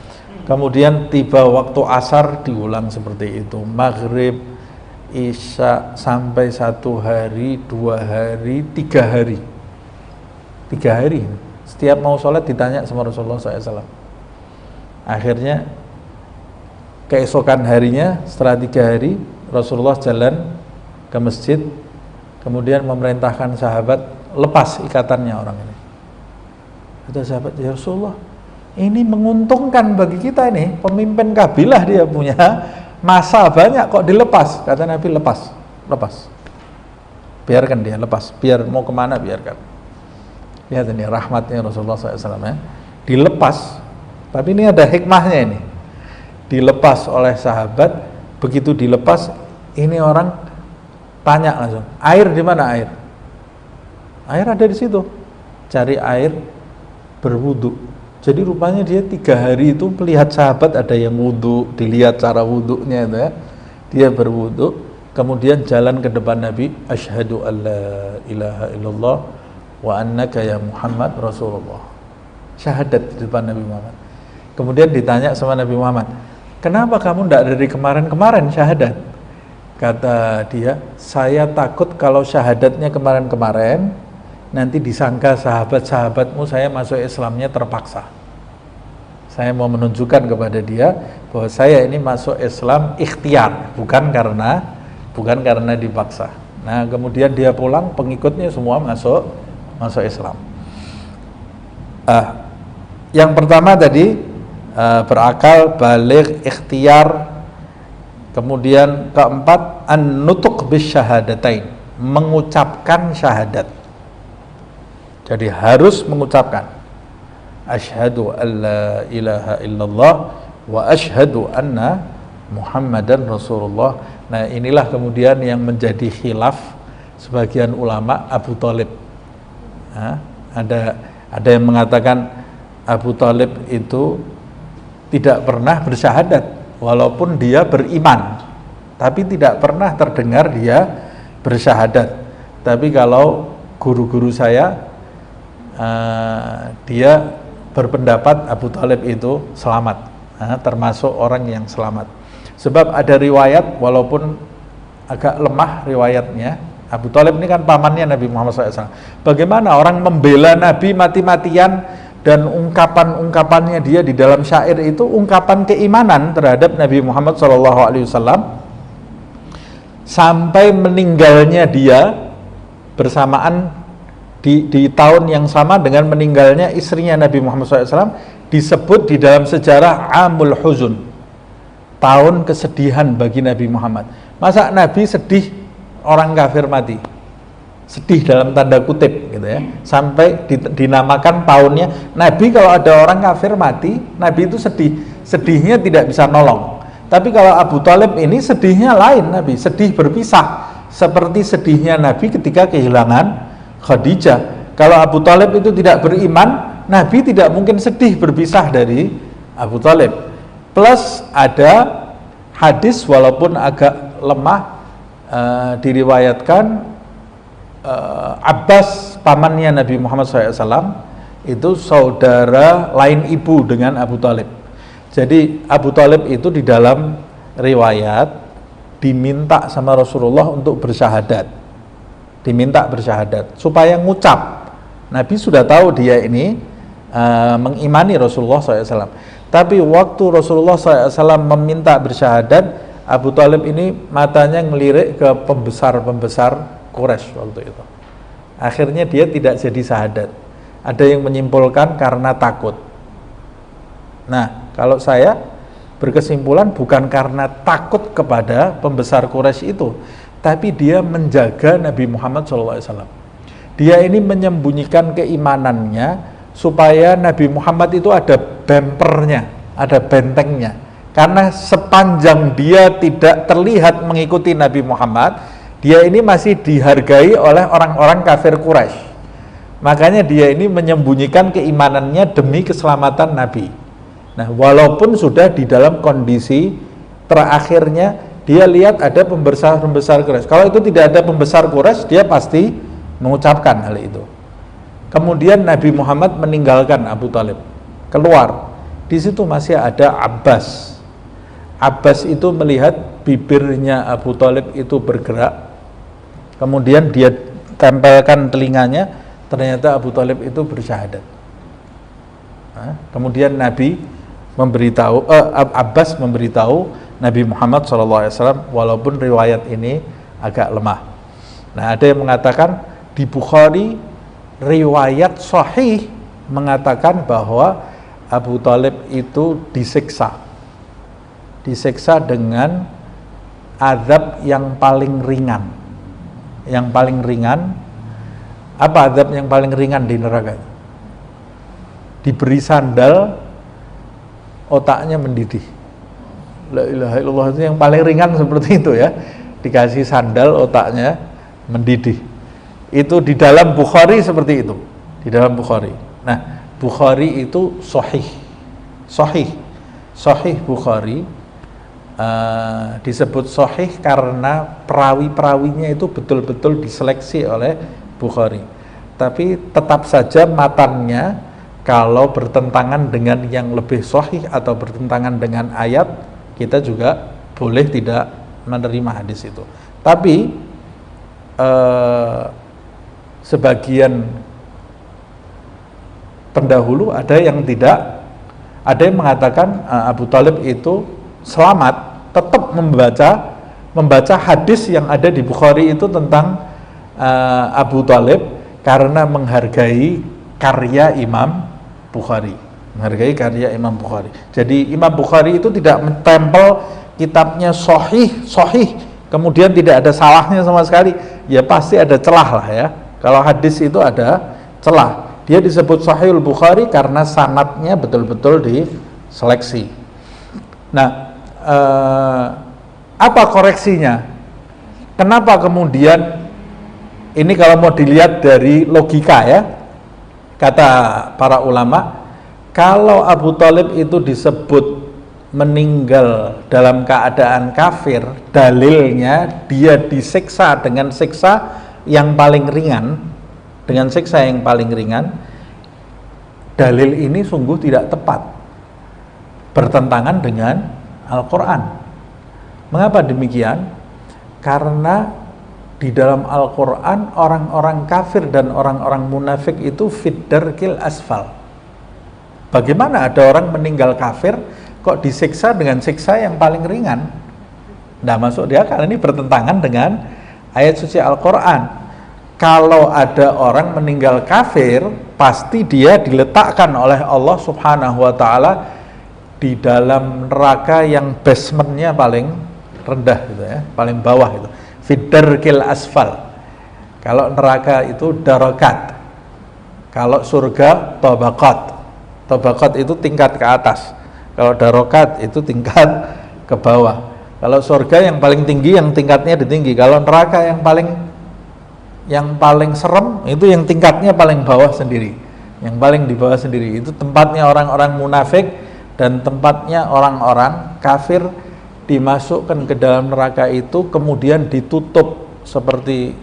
Kemudian tiba waktu asar diulang seperti itu, maghrib, isya, sampai 1 hari, 2 hari, 3 hari. 3 hari, setiap mau sholat ditanya sama Rasulullah SAW. Akhirnya keesokan harinya setelah 3 hari Rasulullah jalan ke masjid, kemudian memerintahkan sahabat lepas ikatannya orang ini. Kata sahabat, ya Rasulullah, ini menguntungkan bagi kita ini, pemimpin kabilah dia punya masa banyak kok dilepas. Kata Nabi, lepas, biarkan dia lepas, biar mau kemana biarkan. Lihat ini rahmatnya Rasulullah SAW ya, dilepas. Tapi ini ada hikmahnya ini, dilepas oleh sahabat. Begitu dilepas, ini orang tanya langsung, air di mana air? Air ada di situ, cari air, berwudu. Jadi rupanya dia 3 hari itu melihat sahabat ada yang wudu, dilihat cara wudunya itu ya, dia berwudu, kemudian jalan ke depan Nabi, asyhadu alla ilaha illallah wa annaka ya Muhammad Rasulullah, syahadat di depan Nabi Muhammad. Kemudian ditanya sama Nabi Muhammad, kenapa kamu tidak dari kemarin-kemarin syahadat? Kata dia, saya takut kalau syahadatnya kemarin-kemarin nanti disangka sahabat-sahabatmu saya masuk Islamnya terpaksa. Saya mau menunjukkan kepada dia bahwa saya ini masuk Islam ikhtiar, bukan karena dipaksa. Nah, kemudian dia pulang, pengikutnya semua masuk Islam. Yang pertama tadi berakal, baligh, ikhtiar. Kemudian keempat, an-nutuq bisyahadatain, mengucapkan syahadat. Jadi harus mengucapkan asyhadu alla ilaha illallah wa asyhadu anna Muhammadan Rasulullah. Nah, inilah kemudian yang menjadi khilaf sebagian ulama Abu Thalib. Nah, ada yang mengatakan Abu Thalib itu tidak pernah bersyahadat walaupun dia beriman, tapi tidak pernah terdengar dia bersyahadat. Tapi kalau guru-guru saya, dia berpendapat Abu Thalib itu selamat, termasuk orang yang selamat. Sebab ada riwayat, walaupun agak lemah riwayatnya, Abu Thalib ini kan pamannya Nabi Muhammad SAW. Bagaimana orang membela Nabi mati-matian, dan ungkapan-ungkapannya dia di dalam syair itu ungkapan keimanan terhadap Nabi Muhammad SAW, sampai meninggalnya dia bersamaan di tahun yang sama dengan meninggalnya istrinya Nabi Muhammad SAW, disebut di dalam sejarah Amul Huzun, tahun kesedihan bagi Nabi Muhammad. Masa Nabi sedih orang kafir mati? Sedih dalam tanda kutip gitu ya, sampai dinamakan tahunnya. Nabi kalau ada orang kafir mati, Nabi itu sedih. Sedihnya tidak bisa nolong. Tapi kalau Abu Thalib ini sedihnya lain, Nabi sedih berpisah, seperti sedihnya Nabi ketika kehilangan Khadijah. Kalau Abu Thalib itu tidak beriman, Nabi tidak mungkin sedih berpisah dari Abu Thalib. Plus ada hadis walaupun agak lemah, diriwayatkan Abbas pamannya Nabi Muhammad SAW itu saudara lain ibu dengan Abu Thalib. Jadi Abu Thalib itu di dalam riwayat diminta sama Rasulullah untuk bersyahadat, diminta bersyahadat supaya ngucap. Nabi sudah tahu dia ini mengimani Rasulullah SAW. Tapi waktu Rasulullah SAW meminta bersyahadat, Abu Thalib ini matanya ngelirik ke pembesar-pembesar Quraisy waktu itu. Akhirnya dia tidak jadi syahadat. Ada yang menyimpulkan karena takut. Nah, kalau saya berkesimpulan bukan karena takut kepada pembesar Quraisy itu, tapi dia menjaga Nabi Muhammad SAW. Dia ini menyembunyikan keimanannya supaya Nabi Muhammad itu ada bempernya, ada bentengnya. Karena sepanjang dia tidak terlihat mengikuti Nabi Muhammad, dia ini masih dihargai oleh orang-orang kafir Quraisy. Makanya dia ini menyembunyikan keimanannya demi keselamatan Nabi. Nah, walaupun sudah di dalam kondisi terakhirnya, dia lihat ada pembesar-pembesar Quraisy. Kalau itu tidak ada pembesar Quraisy, dia pasti mengucapkan hal itu. Kemudian Nabi Muhammad meninggalkan Abu Thalib, keluar. Di situ masih ada Abbas. Abbas itu melihat bibirnya Abu Thalib itu bergerak. Kemudian dia tempelkan telinganya, ternyata Abu Thalib itu bersyahadat. Kemudian Nabi memberitahu, Abbas memberitahu Nabi Muhammad SAW, walaupun riwayat ini agak lemah. Nah, ada yang mengatakan di Bukhari riwayat sahih mengatakan bahwa Abu Thalib itu disiksa dengan azab yang paling ringan. Yang paling ringan, apa azab yang paling ringan di neraka? Diberi sandal, otaknya mendidih. La ilaha illallah, itu yang paling ringan seperti itu ya. Dikasih sandal, otaknya mendidih. Itu di dalam Bukhari seperti itu. Di dalam Bukhari. Nah, Bukhari itu sahih Bukhari. Disebut sahih karena perawi-perawinya itu betul-betul diseleksi oleh Bukhari. Tapi tetap saja matannya kalau bertentangan dengan yang lebih sahih atau bertentangan dengan ayat, kita juga boleh tidak menerima hadis itu. Tapi sebagian pendahulu ada yang tidak, ada yang mengatakan Abu Thalib itu selamat, tetap membaca hadis yang ada di Bukhari itu tentang Abu Thalib karena menghargai karya Imam Bukhari, Jadi Imam Bukhari itu tidak mentempel kitabnya sahih, kemudian tidak ada salahnya sama sekali. Ya pasti ada celah lah ya. Kalau hadis itu ada celah. Dia disebut Sahihul Bukhari karena sanadnya betul-betul diseleksi. Nah, apa koreksinya? Kenapa kemudian ini kalau mau dilihat dari logika ya, kata para ulama, kalau Abu Thalib itu disebut meninggal dalam keadaan kafir, dalilnya dia disiksa dengan siksa yang paling ringan, dalil ini sungguh tidak tepat, bertentangan dengan Al-Quran. Mengapa demikian? Karena di dalam Al-Quran orang-orang kafir dan orang-orang munafik itu fiddarkil asfal. Bagaimana ada orang meninggal kafir kok disiksa dengan siksa yang paling ringan? Nah, masuk dia karena ini bertentangan dengan ayat suci Al-Quran. Kalau ada orang meninggal kafir, pasti dia diletakkan oleh Allah Subhanahu wa Ta'ala di dalam neraka yang basementnya paling rendah gitu ya, paling bawah itu. Fiddarkil asfal. Kalau neraka itu darakat. Kalau surga tabaqat. Tabaqat itu tingkat ke atas. Kalau darakat itu tingkat ke bawah. Kalau surga yang paling tinggi, yang tingkatnya tinggi. Kalau neraka yang paling serem itu yang tingkatnya paling bawah sendiri, yang paling di bawah sendiri. Itu tempatnya orang-orang munafik dan tempatnya orang-orang kafir, dimasukkan ke dalam neraka itu kemudian ditutup seperti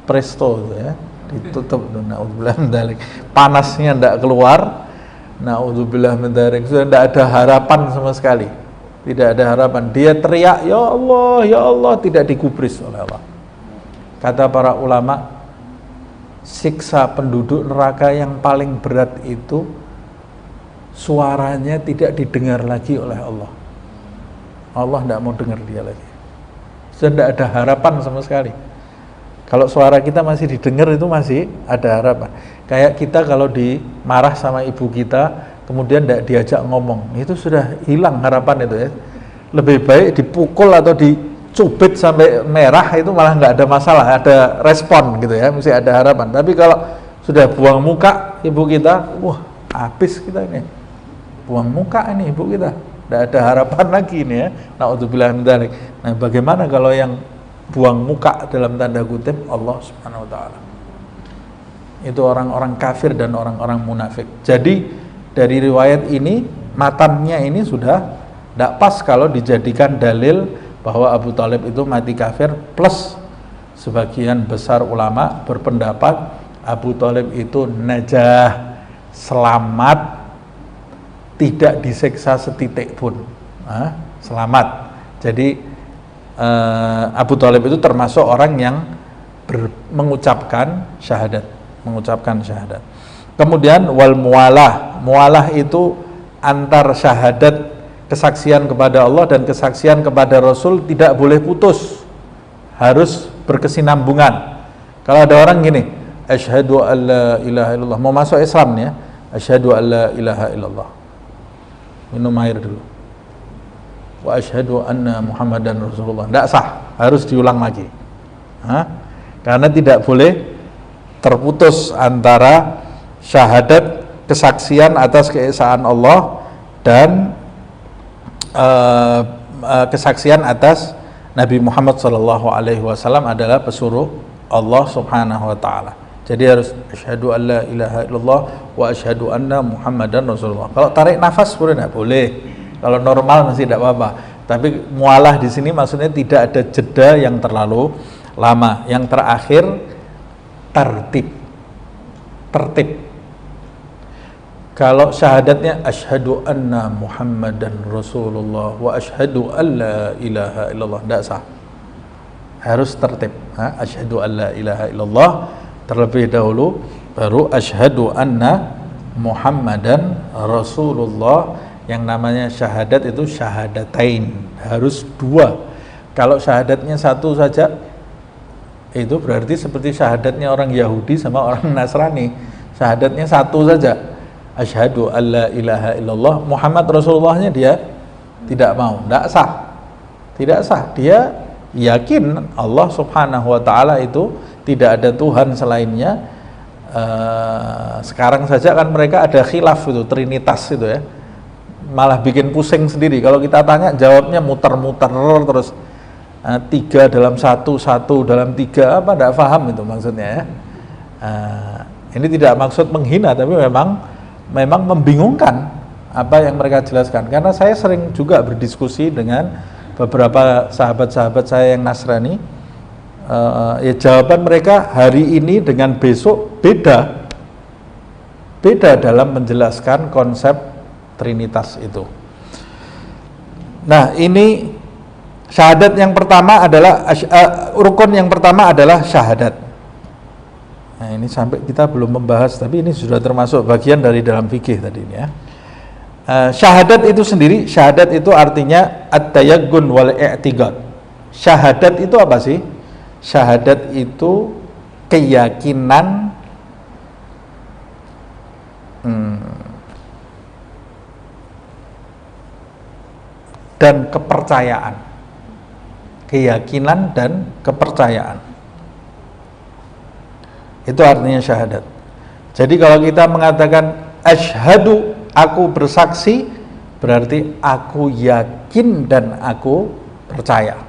presto ya, ditutup. Naudzubillah min dzalik, panasnya tidak keluar. Naudzubillah min dzalik, sudah tidak ada harapan sama sekali, tidak ada harapan. Dia teriak ya Allah, tidak digubris oleh Allah. Kata para ulama, siksa penduduk neraka yang paling berat itu suaranya tidak didengar lagi oleh Allah. Allah tidak mau dengar dia lagi. Sudah tidak ada harapan sama sekali. Kalau suara kita masih didengar itu masih ada harapan. Kayak kita kalau dimarah sama ibu kita, kemudian tidak diajak ngomong, itu sudah hilang harapan itu ya. Lebih baik dipukul atau dicubit sampai merah, itu malah nggak ada masalah, ada respon gitu ya, mesti ada harapan. Tapi kalau sudah buang muka ibu kita, wah habis kita ini, buang muka ini ibu kita, tidak ada harapan lagi ini ya. Naudzubillah min dzalik. Nah, bagaimana kalau yang buang muka dalam tanda kutip Allah Subhanahu wa Ta'ala? Itu orang-orang kafir dan orang-orang munafik. Jadi dari riwayat ini, matannya ini sudah tidak pas kalau dijadikan dalil bahwa Abu Thalib itu mati kafir. Plus sebagian besar ulama berpendapat Abu Thalib itu najah, selamat, tidak disiksa setitik pun, selamat. Jadi Abu Thalib itu termasuk orang yang mengucapkan syahadat, Kemudian wal mualah itu antar syahadat, kesaksian kepada Allah dan kesaksian kepada Rasul tidak boleh putus, harus berkesinambungan. Kalau ada orang gini, asyhadu an la ilaha illallah, mau masuk Islam ya, asyhadu an la ilaha illallah, minum air dulu, wa asyhadu anna Muhammadan Rasulullah, tidak sah, harus diulang lagi. Karena tidak boleh terputus antara syahadat, kesaksian atas keesaan Allah dan kesaksian atas Nabi Muhammad SAW adalah pesuruh Allah Subhanahu wa Ta'ala. Jadi harus asyhadu an la ilaha illallah wa asyhadu anna Muhammadan Rasulullah. Kalau tarik nafas boleh, tidak boleh. Kalau normal masih tidak apa-apa. Tapi mualah di sini maksudnya tidak ada jeda yang terlalu lama. Yang terakhir tertib. Kalau syahadatnya asyhadu anna Muhammadan Rasulullah wa asyhadu an la ilaha illallah, tidak sah. Harus tertib. Asyhadu an la ilaha illallah terlebih dahulu, baru asyhadu anna Muhammadan Rasulullah. Yang namanya syahadat itu syahadatain, harus dua. Kalau syahadatnya satu saja, itu berarti seperti syahadatnya orang Yahudi sama orang Nasrani. Syahadatnya satu saja, asyhadu an la ilaha illallah, Muhammad Rasulullahnya dia tidak mau, tidak sah. Dia yakin Allah Subhanahu wa Ta'ala itu tidak ada Tuhan selainnya. Sekarang saja kan mereka ada khilaf itu, trinitas itu ya, malah bikin pusing sendiri. Kalau kita tanya jawabnya muter-muter terus, tiga dalam satu, satu dalam tiga, apa tidak paham itu maksudnya ya. Ini tidak maksud menghina, tapi memang membingungkan apa yang mereka jelaskan. Karena saya sering juga berdiskusi dengan beberapa sahabat-sahabat saya yang Nasrani, ya jawaban mereka hari ini dengan besok beda dalam menjelaskan konsep Trinitas itu. Nah, ini Syahadat yang pertama adalah rukun yang pertama adalah syahadat. Nah, ini sampai kita belum membahas, tapi ini sudah termasuk bagian dari dalam fikih tadi ini ya. Syahadat itu sendiri, syahadat itu artinya at-tayaggun wal i'tiqad. Syahadat itu apa sih? Syahadat itu keyakinan dan kepercayaan. Keyakinan dan kepercayaan. Itu artinya syahadat. Jadi kalau kita mengatakan asyhadu, aku bersaksi, berarti aku yakin dan aku percaya.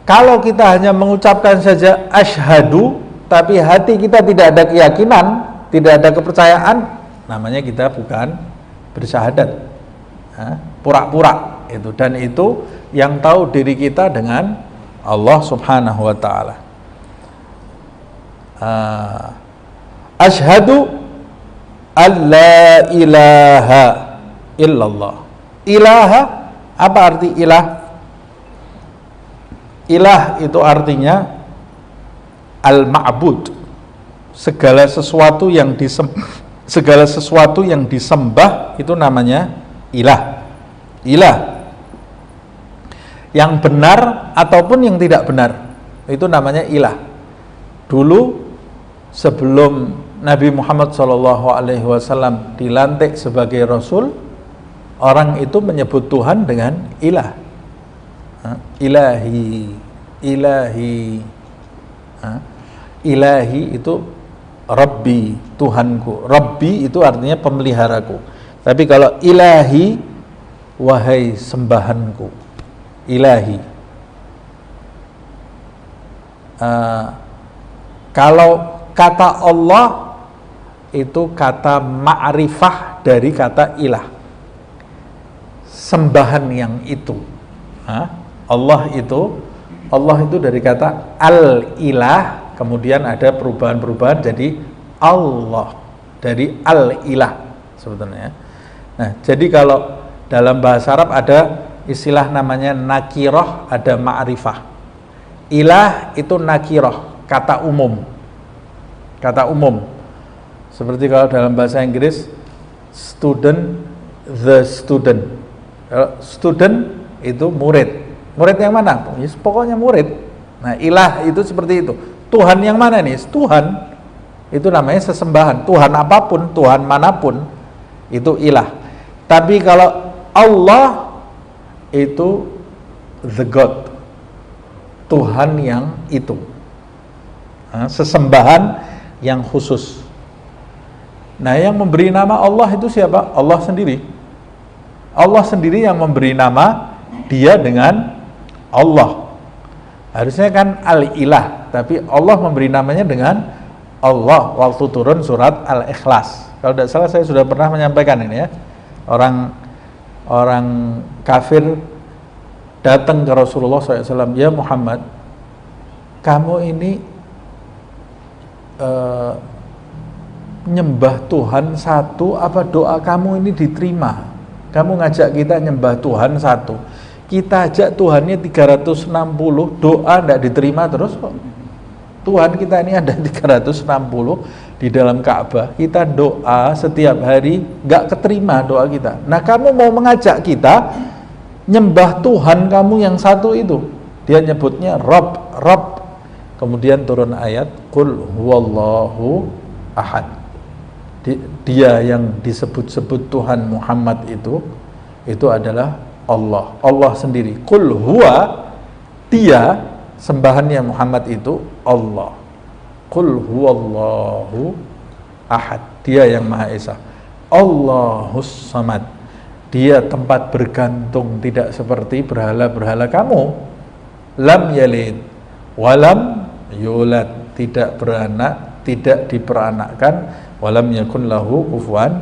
Kalau kita hanya mengucapkan saja asyhadu, tapi hati kita tidak ada keyakinan, tidak ada kepercayaan, namanya kita bukan bersyahadat. Pura-pura itu, dan itu yang tahu diri kita dengan Allah Subhanahu wa taala. Asyhadu alla ilaha illallah. Ilaha, apa arti ilah? Ilah itu artinya al-ma'bud, segala sesuatu yang disembah itu namanya ilah. Ilah yang benar ataupun yang tidak benar itu namanya ilah. Dulu sebelum Nabi Muhammad SAW dilantik sebagai Rasul, orang itu menyebut Tuhan dengan ilah. Ilahi, ilahi, ilahi itu Rabbi, Tuhanku. Rabbi itu artinya pemeliharaku. Tapi kalau ilahi, wahai sembahanku. Ilahi. Kalau kata Allah itu kata ma'rifah dari kata ilah, sembahan yang itu. Allah itu dari kata al-ilah, kemudian ada perubahan-perubahan jadi Allah, dari al-ilah sebetulnya. Nah, jadi kalau dalam bahasa Arab ada istilah namanya nakiroh, ada ma'rifah. Ilah itu nakiroh, kata umum. Kata umum. Seperti kalau dalam bahasa Inggris, student, the student. Student itu murid. Murid yang mana? Yes, pokoknya murid. Nah, ilah itu seperti itu. Tuhan yang mana nih? Tuhan itu namanya sesembahan. Tuhan apapun, Tuhan manapun, itu ilah. Tapi kalau Allah itu the God, Tuhan yang itu, sesembahan yang khusus. Nah, yang memberi nama Allah itu siapa? Allah sendiri. Allah sendiri yang memberi nama dia dengan Allah. Harusnya kan al-ilah, tapi Allah memberi namanya dengan Allah waktu turun surat Al-Ikhlas. Kalau tidak salah saya sudah pernah menyampaikan ini ya. Orang kafir datang ke Rasulullah SAW, ya Muhammad, kamu ini nyembah Tuhan satu, apa doa kamu ini diterima? Kamu ngajak kita nyembah Tuhan satu, kita ajak Tuhannya 360, doa tidak diterima terus kok. Tuhan kita ini ada 360 di dalam Ka'bah, kita doa setiap hari nggak keterima doa kita. Nah, kamu mau mengajak kita nyembah Tuhan kamu yang satu itu, dia nyebutnya Rabb, Rabb. Kemudian turun ayat Qul huwallahu ahad. Dia yang disebut-sebut Tuhan Muhammad itu adalah Allah, Allah sendiri. Qul huwa, dia sembahannya Muhammad itu Allah. Qul huwallahu ahad, dia yang Maha Esa. Allahus samad, dia tempat bergantung, tidak seperti berhala-berhala kamu. Lam yalid walam yulad, tidak beranak, tidak diperanakkan. Walam yakun lahu kufuwan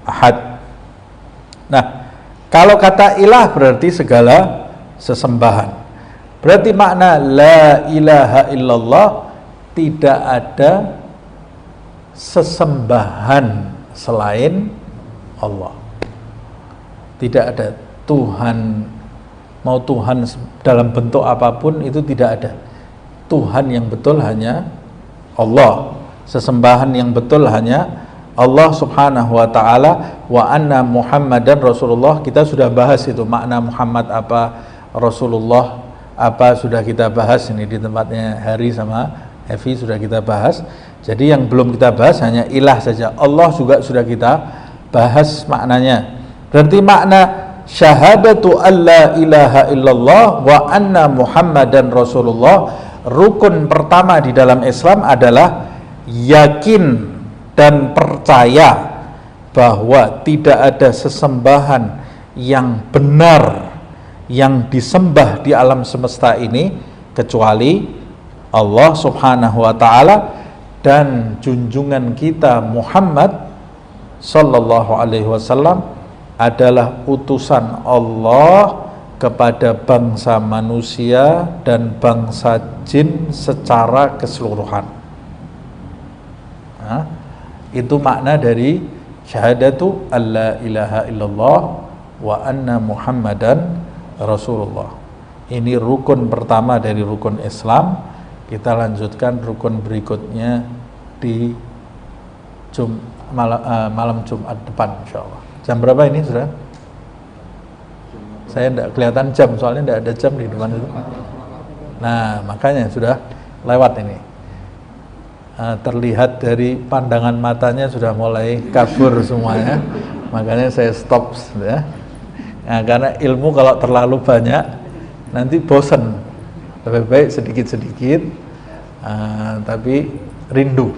ahad. Nah, kalau kata ilah berarti segala sesembahan. Berarti makna la ilaha illallah, tidak ada sesembahan selain Allah. Tidak ada Tuhan mau Tuhan dalam bentuk apapun itu tidak ada. Tuhan yang betul hanya Allah, sesembahan yang betul hanya Allah subhanahu wa ta'ala. Wa anna Muhammadan Rasulullah, kita sudah bahas itu makna Muhammad apa, Rasulullah apa, sudah kita bahas ini di tempatnya Hari sama Evi, sudah kita bahas. Jadi yang belum kita bahas hanya ilah saja. Allah juga sudah kita bahas maknanya. Berarti makna syahadatu alla ilaha illallah wa anna Muhammadan Rasulullah, rukun pertama di dalam Islam adalah yakin dan percaya bahwa tidak ada sesembahan yang benar yang disembah di alam semesta ini kecuali Allah subhanahu wa ta'ala, dan junjungan kita Muhammad sallallahu alaihi wasallam adalah utusan Allah kepada bangsa manusia dan bangsa jin secara keseluruhan. Nah, itu makna dari syahadatu alla ilaha illallah wa anna Muhammadan Rasulullah. Ini rukun pertama dari rukun Islam. Kita lanjutkan rukun berikutnya di malam Jumat depan insyaallah. Jam berapa ini sudah? Saya tidak kelihatan jam, soalnya tidak ada jam di depan itu. Nah, makanya sudah lewat ini. Terlihat dari pandangan matanya sudah mulai kabur semuanya. Makanya saya stop ya. Nah, karena ilmu kalau terlalu banyak nanti bosan. Lebih baik sedikit-sedikit tapi rindu.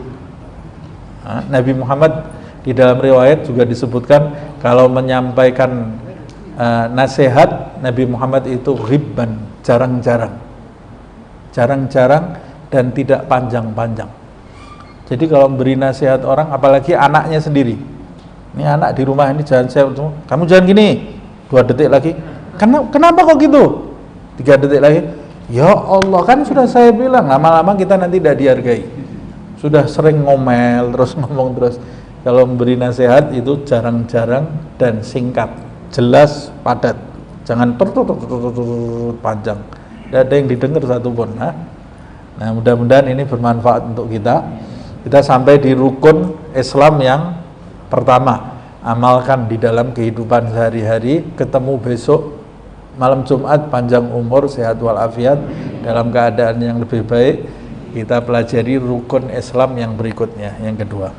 Nabi Muhammad di dalam riwayat juga disebutkan kalau menyampaikan nasihat, Nabi Muhammad itu ghibban, jarang-jarang dan tidak panjang-panjang. Jadi kalau memberi nasihat orang, apalagi anaknya sendiri, ini anak di rumah ini jangan saya, kamu jangan gini, 2 detik lagi, kenapa kok gitu, 3 detik lagi, ya Allah kan sudah saya bilang. Lama-lama kita nanti tidak dihargai, sudah sering ngomel terus, ngomong terus. Kalau memberi nasihat itu jarang-jarang dan singkat, jelas, padat. Jangan panjang. Tidak ada yang didengar satupun. Nah, mudah-mudahan ini bermanfaat untuk kita. Kita sampai di rukun Islam yang pertama. Amalkan di dalam kehidupan sehari-hari. Ketemu besok malam Jumat, panjang umur, sehat walafiat, dalam keadaan yang lebih baik. Kita pelajari rukun Islam yang berikutnya, yang kedua.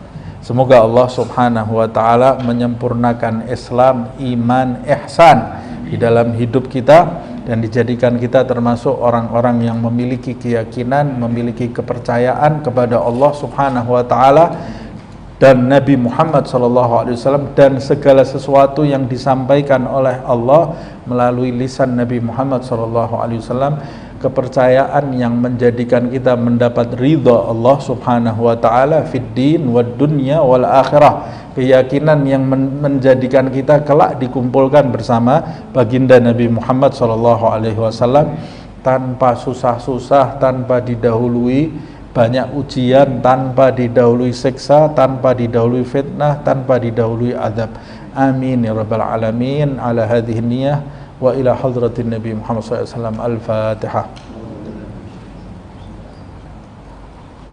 Semoga Allah subhanahu wa ta'ala menyempurnakan Islam, iman, ihsan di dalam hidup kita, dan dijadikan kita termasuk orang-orang yang memiliki keyakinan, memiliki kepercayaan kepada Allah subhanahu wa ta'ala dan Nabi Muhammad SAW, dan segala sesuatu yang disampaikan oleh Allah melalui lisan Nabi Muhammad SAW, kepercayaan yang menjadikan kita mendapat ridha Allah subhanahu wa ta'ala fid din wad dunya wal akhirah, keyakinan yang menjadikan kita kelak dikumpulkan bersama baginda Nabi Muhammad SAW tanpa susah-susah, tanpa didahului banyak ujian, tanpa didahului siksa, tanpa didahului fitnah, tanpa didahului azab. Amin ya rabbal alamin. Ala hadhihi niyah wa ila hadratin Nabi Muhammad SAW. Al-Fatihah.